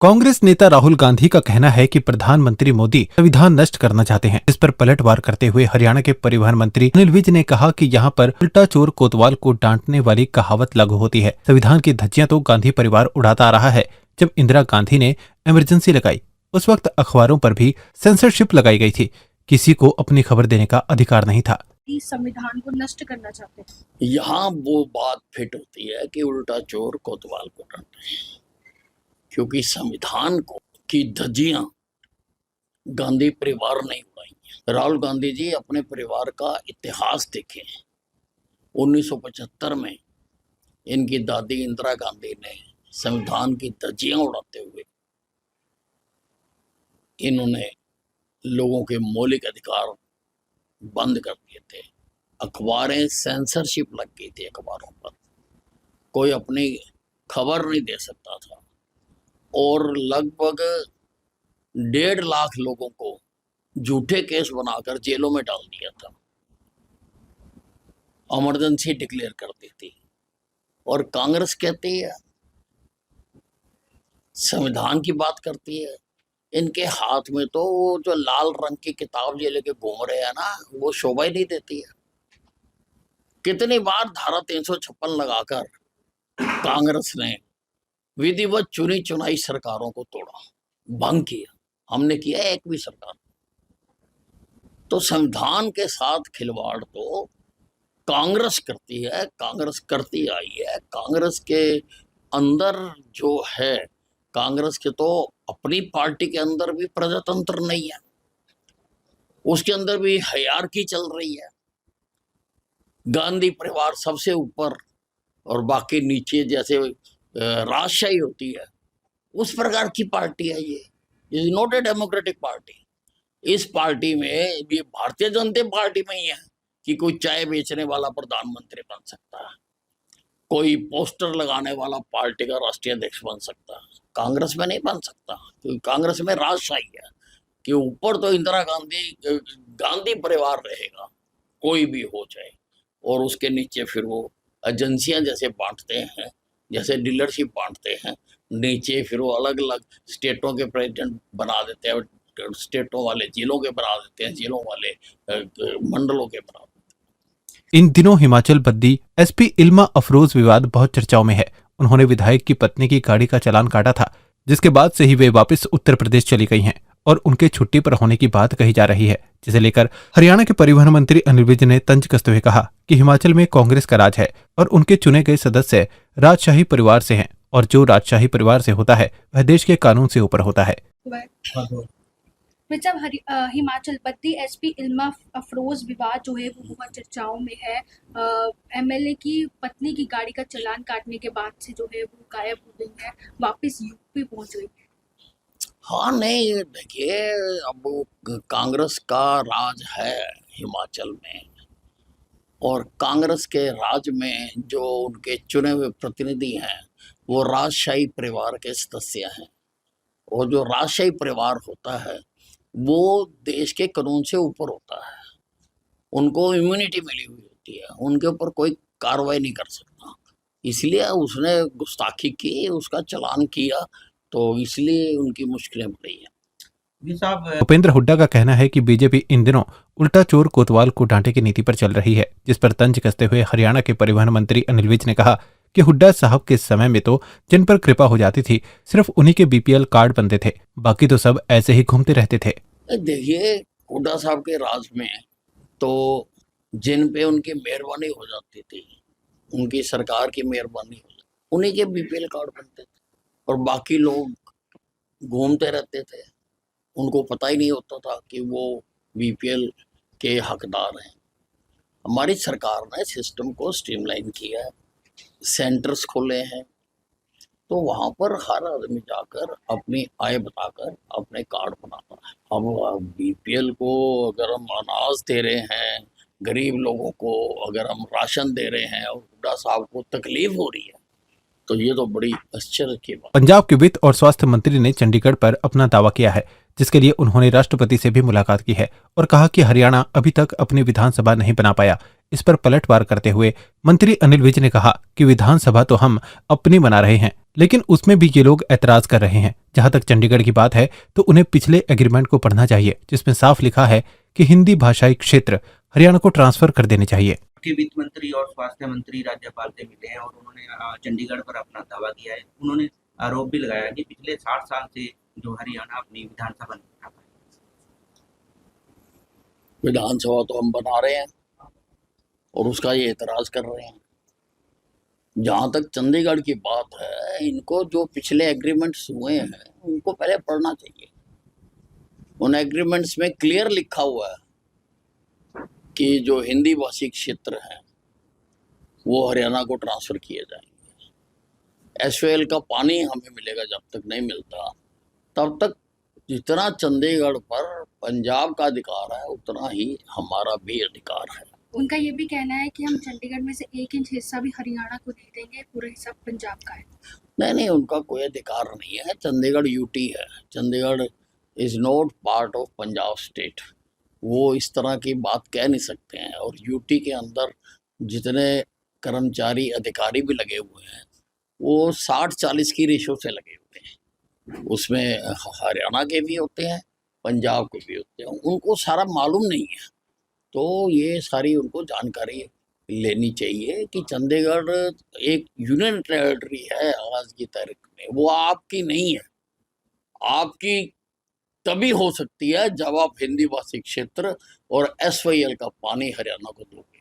कांग्रेस नेता राहुल गांधी का कहना है कि प्रधानमंत्री मोदी संविधान नष्ट करना चाहते हैं। इस पर पलटवार करते हुए हरियाणा के परिवहन मंत्री अनिल विज ने कहा कि यहाँ पर उल्टा चोर कोतवाल को डांटने वाली कहावत लागू होती है। संविधान की धज्जियां तो गांधी परिवार उड़ाता आ रहा है। जब इंदिरा गांधी ने इमरजेंसी लगाई उस वक्त अखबारों पर भी सेंसरशिप लगाई गई थी। किसी को अपनी खबर देने का अधिकार नहीं था। संविधान को नष्ट करना चाहते हैं। यहाँ वो बात फिट होती है कि उल्टा चोर कोतवाल को डांटे, क्योंकि संविधान को की धज्जियां गांधी परिवार ने उड़ाई। राहुल गांधी जी अपने परिवार का इतिहास देखें। 1975 में इनकी दादी इंदिरा गांधी ने संविधान की धज्जियां उड़ाते हुए इन्होंने लोगों के मौलिक अधिकार बंद कर दिए थे। अखबारें सेंसरशिप लग गई थी, अखबारों पर कोई अपनी खबर नहीं दे सकता था और लगभग 1.5 लाख लोगों को झूठे केस बनाकर जेलों में डाल दिया था। इमरजेंसी डिक्लेयर कर दी थी और कांग्रेस कहती है, संविधान की बात करती है। इनके हाथ में तो वो जो लाल रंग की किताब ये लेके घूम रहे हैं ना, वो शोभा ही नहीं देती है। कितनी बार धारा 356 लगाकर कांग्रेस ने विधिवत चुनी चुनाई सरकारों को तोड़ा, भंग किया। हमने किया एक भी सरकार। तो संविधान के साथ खिलवाड़ तो कांग्रेस करती है, कांग्रेस करती आई है। कांग्रेस के अंदर जो है, कांग्रेस के तो अपनी पार्टी के अंदर भी प्रजातंत्र नहीं है, उसके अंदर भी हायरार्की चल रही है। गांधी परिवार सबसे ऊपर और बाकी नीचे, जैसे राजशाही होती है उस प्रकार की पार्टी है। ये is not a democratic party. इस पार्टी में ये भारतीय जनता पार्टी में ही है कि कोई चाय बेचने वाला प्रधानमंत्री बन सकता है, कोई पोस्टर लगाने वाला पार्टी का राष्ट्रीय अध्यक्ष बन सकता है। कांग्रेस में नहीं बन सकता, क्योंकि कांग्रेस में राजशाही है कि ऊपर तो इंदिरा गांधी परिवार रहेगा, कोई भी हो जाए, और उसके नीचे फिर वो एजेंसियां जैसे बांटते हैं, जैसे डीलरशिप बांटते हैं, नीचे फिर वो अलग अलग स्टेटों के प्रेसिडेंट बना देते हैं, स्टेटों वाले जिलों के बना देते हैं, जिलों वाले मंडलों के बना देते हैं। इन दिनों हिमाचल बद्दी एसपी इल्मा अफरोज विवाद बहुत चर्चाओं में है। उन्होंने विधायक की पत्नी की गाड़ी का चालान काटा था, जिसके बाद से ही वे वापस उत्तर प्रदेश चली गई हैं और उनके छुट्टी पर होने की बात कही जा रही है, जिसे लेकर हरियाणा के परिवहन मंत्री अनिल विज ने तंज कसते हुए कहा कि हिमाचल में कांग्रेस का राज है और उनके चुने गए सदस्य राजशाही परिवार से हैं और जो राजशाही परिवार से होता है वह देश के कानून से ऊपर होता है। जब हिमाचल बद्दी एसपी इल्मा अफरोज विवाद जो है वो बहुत चर्चाओं में है। एमएलए की पत्नी की गाड़ी का चालान काटने के बाद से जो है वो गायब हो गई है, वापस यूपी पहुंच गई है। हाँ, नहीं, देखिए, अब कांग्रेस का राज है हिमाचल में, और कांग्रेस के राज में जो उनके चुने हुए प्रतिनिधि हैं वो राजशाही परिवार के सदस्य हैं, और जो राजशाही परिवार होता है वो देश के कानून से ऊपर होता है। उनको इम्यूनिटी मिली हुई होती है, उनके ऊपर कोई कार्रवाई नहीं कर सकता। इसलिए उसने गुस्ताखी की, उसका चालान किया, तो इसलिए उनकी मुश्किलें बढ़ी हैं। भूपेंद्र हुड्डा का कहना है कि बीजेपी इन दिनों उल्टा चोर कोतवाल को डांटे की नीति पर चल रही है, जिस पर तंज कसते हुए हरियाणा के परिवहन मंत्री अनिल विज ने कहा कि हुड्डा साहब के समय में तो जिन पर कृपा हो जाती थी सिर्फ उन्हीं के बीपीएल कार्ड बनते थे, बाकी तो सब ऐसे ही घूमते रहते थे। देखिए, हुड्डा साहब के राज में तो जिन पे उनकी मेहरबानी हो जाती थी, उनकी सरकार की मेहरबानी हो जाती, उन्हीं के बीपीएल कार्ड बनते थे और बाकी लोग घूमते रहते थे। उनको पता ही नहीं होता था कि वो बीपीएल के हकदार हैं। हमारी सरकार ने सिस्टम को स्ट्रीमलाइन किया है, सेंटर्स खोले हैं, तो वहाँ पर हर आदमी जाकर अपनी आय बताकर अपने कार्ड बनाता है। अब बीपीएल को अगर हम अनाज दे रहे हैं, गरीब लोगों को अगर हम राशन दे रहे हैं और हुड्डा साहब को तकलीफ हो रही है, तो ये तो बड़ी आश्चर्य की बात। पंजाब के वित्त और स्वास्थ्य मंत्री ने चंडीगढ़ पर अपना दावा किया है, जिसके लिए उन्होंने राष्ट्रपति से भी मुलाकात की है और कहा कि हरियाणा अभी तक अपनी विधानसभा नहीं बना पाया। इस पर पलटवार करते हुए मंत्री अनिल विज ने कहा कि विधानसभा तो हम अपनी बना रहे हैं, लेकिन उसमें भी ये लोग ऐतराज कर रहे हैं, जहां तक चंडीगढ़ की बात है तो उन्हें पिछले एग्रीमेंट को पढ़ना चाहिए, जिसमें साफ लिखा है कि हिंदी भाषाई क्षेत्र हरियाणा को ट्रांसफर कर देने चाहिए। के वित्त मंत्री और स्वास्थ्य मंत्री राज्यपाल से मिले हैं और उन्होंने चंडीगढ़ पर अपना दावा किया है। उन्होंने आरोप भी लगाया कि पिछले 60 साल से जो हरियाणा अपनी विधानसभा नहीं बना पाया। विधानसभा तो हम बना रहे हैं और उसका ये एतराज कर रहे हैं। जहां तक चंडीगढ़ की बात है, इनको जो पिछले एग्रीमेंट्स हुए हैं उनको पहले पढ़ना चाहिए। उन एग्रीमेंट्स में क्लियर लिखा हुआ है कि जो हिंदी भाषी क्षेत्र है वो हरियाणा को ट्रांसफर किए जाएंगे। एसओएल का पानी हमें मिलेगा, जब तक नहीं मिलता तब तक जितना चंडीगढ़ पर पंजाब का अधिकार है उतना ही हमारा भी अधिकार है। उनका ये भी कहना है कि हम चंडीगढ़ में से 1 इंच हिस्सा भी हरियाणा को नहीं देंगे, पूरा हिस्सा पंजाब का है। नहीं, उनका कोई अधिकार नहीं है। चंडीगढ़ यूटी है। Chandigarh is not part of Punjab state. वो इस तरह की बात कह नहीं सकते हैं। और यूटी के अंदर जितने कर्मचारी अधिकारी भी लगे हुए हैं वो 60-40 की रेशो से लगे हुए हैं। उसमें हरियाणा के भी होते हैं, पंजाब के भी होते हैं। उनको सारा मालूम नहीं है, तो ये सारी उनको जानकारी लेनी चाहिए कि चंडीगढ़ एक यूनियन टेरिटरी है आज की तारीख में। वो आपकी नहीं है। आपकी तभी हो सकती है जब आप हिंदी भाषी क्षेत्र और एसवाईएल का पानी हरियाणा को दोगे।